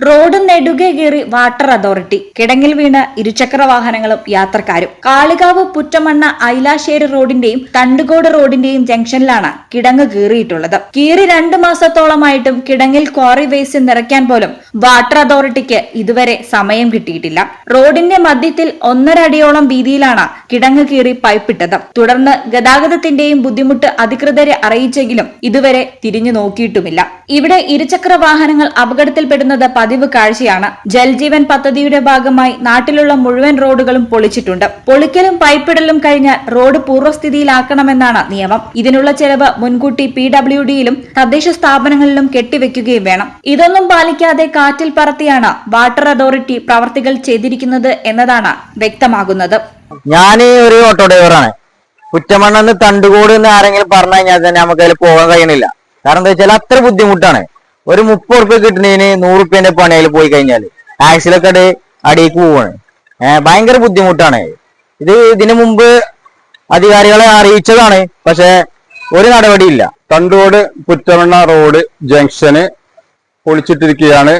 Road നെടുകെ കീറി water authority. കിടങ്ങിൽ വീണ് ഇരുചക്ര വാഹനങ്ങളും യാത്രക്കാരും. കാളികാവ് പുറ്റമണ്ണ ഐലാശ്ശേരി റോഡിന്റെയും തണ്ടുകോട് റോഡിന്റെയും ജംഗ്ഷനിലാണ് കിടങ്ങ് കീറിയിട്ടുള്ളത്. കീറി 2 മാസത്തോളമായിട്ടും കിടങ്ങിൽ ക്വാറി വേസ്റ്റ് നിറയ്ക്കാൻ പോലും വാട്ടർ അതോറിറ്റിക്ക് ഇതുവരെ സമയം കിട്ടിയിട്ടില്ല. റോഡിന്റെ മധ്യത്തിൽ 1.5 അടിയോളം വീതിയിലാണ് കിടങ്ങ് കീറി പൈപ്പിട്ടത്. തുടർന്ന് ഗതാഗതത്തിന്റെയും ബുദ്ധിമുട്ട് അധികൃതരെ അറിയിച്ചെങ്കിലും ഇതുവരെ തിരിഞ്ഞു നോക്കിയിട്ടുമില്ല. ഇവിടെ ഇരുചക്ര വാഹനങ്ങൾ അപകടത്തിൽപ്പെടുന്നത് പതിവ് കാഴ്ചയാണ്. ജൽജീവൻ പദ്ധതിയുടെ ഭാഗമായി നാട്ടിലുള്ള മുഴുവൻ റോഡുകളും പൊളിച്ചിട്ടുണ്ട്. പൊളിക്കലും പൈപ്പിടലും കഴിഞ്ഞാൽ റോഡ് പൂർവ്വസ്ഥിതിയിലാക്കണമെന്നാണ് നിയമം. ഇതിനുള്ള ചെലവ് മുൻകൂട്ടി PWDയിലും തദ്ദേശ സ്ഥാപനങ്ങളിലും കെട്ടിവെക്കുകയും വേണം. ഇതൊന്നും പാലിക്കാതെ കാറ്റിൽ പറത്തിയാണ് വാട്ടർ അതോറിറ്റി പ്രവർത്തികൾ ചെയ്തിരിക്കുന്നത് എന്നതാണ് വ്യക്തമാകുന്നത്. ഞാൻ ഒരു ഓട്ടോ ഡ്രൈവറാണ്. കുറ്റമണ്ണെന്ന് തണ്ടുകോട് എന്ന് ആരെങ്കിലും പറഞ്ഞു കഴിഞ്ഞാൽ തന്നെ നമുക്ക് അതിൽ പോകാൻ കഴിയണില്ല. കാരണം എന്താ വെച്ചാൽ അത്ര ബുദ്ധിമുട്ടാണ്. ഒരു 30 ഉറുപ്പ്യ കിട്ടുന്നതിന് 100 ഉറുപ്പ്യന്റെ പണിയിൽ പോയി കഴിഞ്ഞാൽ ആക്സിലൊക്കെ അടിയിലേക്ക് പോവാണ്. ഭയങ്കര ബുദ്ധിമുട്ടാണ്. ഇതിനു മുമ്പ് അധികാരികളെ അറിയിച്ചതാണ്, പക്ഷെ ഒരു നടപടിയില്ല. തണ്ടുകോട് പുറ്റമണ്ണ റോഡ് ജംഗ്ഷന് പൊളിച്ചിട്ടിരിക്കുകയാണ്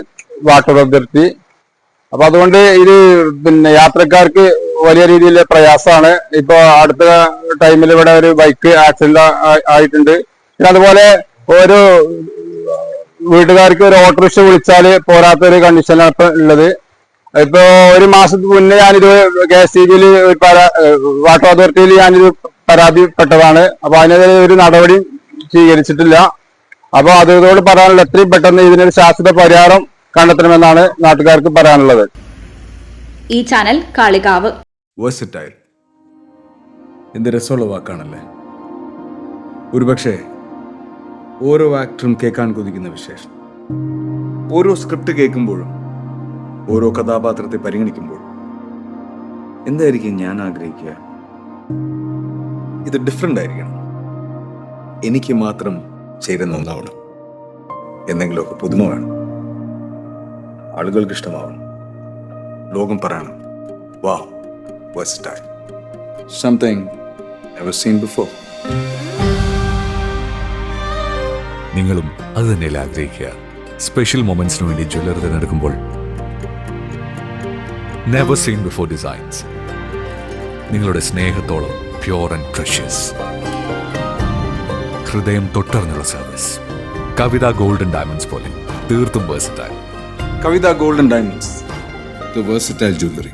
വാട്ടർ അതോറിറ്റി. അപ്പൊ അതുകൊണ്ട് ഇത് യാത്രക്കാർക്ക് വലിയ രീതിയിൽ പ്രയാസമാണ്. ഇപ്പൊ അടുത്ത ടൈമിൽ ഇവിടെ ഒരു ബൈക്ക് ആക്സിഡന്റ് ആയിട്ടുണ്ട്. പിന്നെ അതുപോലെ ഓരോ വീട്ടുകാർക്ക് ഒരു ഓട്ടോറിക്ഷ വിളിച്ചാല് പോരാത്തൊരു കണ്ടീഷനാണ് ഇപ്പൊ ഉള്ളത്. ഇപ്പൊ ഒരു മാസത്തിന് മുന്നേ ഞാനിത് KSTBയിൽ വാട്ടർ അതോറിറ്റിയിൽ ഞാനിത് പരാതിപ്പെട്ടതാണ്. അപ്പൊ അതിനെതിരെ ഒരു നടപടി സ്വീകരിച്ചിട്ടില്ല. അപ്പൊ അതോട് പറയാനുള്ള എത്രയും പെട്ടെന്ന് ഇതിനൊരു ശാശ്വത പരിഹാരം കണ്ടെത്തണമെന്നാണ് നാട്ടുകാർക്ക് പറയാനുള്ളത്. ഈ ചാനൽ കാളികാവ്. വേഴ്സറ്റൈൽ എന്ത് രസമുള്ള വാക്കാണല്ലേ. ഒരുപക്ഷെ ഓരോ ആക്ടറും കേൾക്കാൻ കൊതിക്കുന്ന വിശേഷം. ഓരോ സ്ക്രിപ്റ്റ് കേൾക്കുമ്പോഴും ഓരോ കഥാപാത്രത്തെ പരിഗണിക്കുമ്പോഴും എന്തായിരിക്കും ഞാൻ ആഗ്രഹിക്കുക? ഇത് ഡിഫറെൻ്റ് ആയിരിക്കണം. എനിക്ക് മാത്രം ചേരുന്ന ഒന്നാവണം. എന്തെങ്കിലുമൊക്കെ പുതുമ വേണം. ആളുകൾക്ക് ഇഷ്ടമാവണം. ലോകം പറയണം, വാ, versatile. Something never seen before. നിങ്ങളും അത് തന്നെയല്ലേ ആഗ്രഹിക്കുക? സ്പെഷ്യൽ മൊമെന്റ്സിന് വേണ്ടി ജ്വല്ലറി തിരഞ്ഞെടുക്കുമ്പോൾ നെവർ സീൻ ബിഫോർ ഡിസൈൻസ്. നിങ്ങളുടെ സ്നേഹത്തോളം പ്യോർ ആൻഡ് പ്രഷ്യസ്, ഹൃദയം തൊട്ടറിഞ്ഞുള്ള സർവീസ്. കവിത ഗോൾഡൻ ഡയമണ്ട്സ് പോലെ തീർത്തും versatile. Kavitha golden diamonds, the versatile jewelry.